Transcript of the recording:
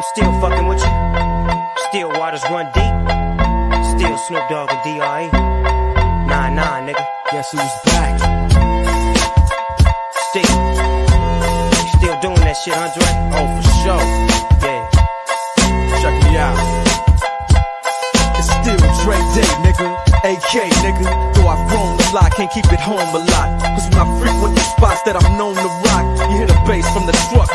I'm still fucking with you. Still waters run deep. Still Snoop Dogg and D.R.E. Nah, nigga. Guess who's back? Still doing that shit, Andre? Oh, for sure. Yeah. Check me out. It's still Dre Day, nigga. AK, nigga. Though I've grown a lot, can't keep it home a lot. Cause when I frequent the spots that I'm known to rock, you hear the bass from the truck.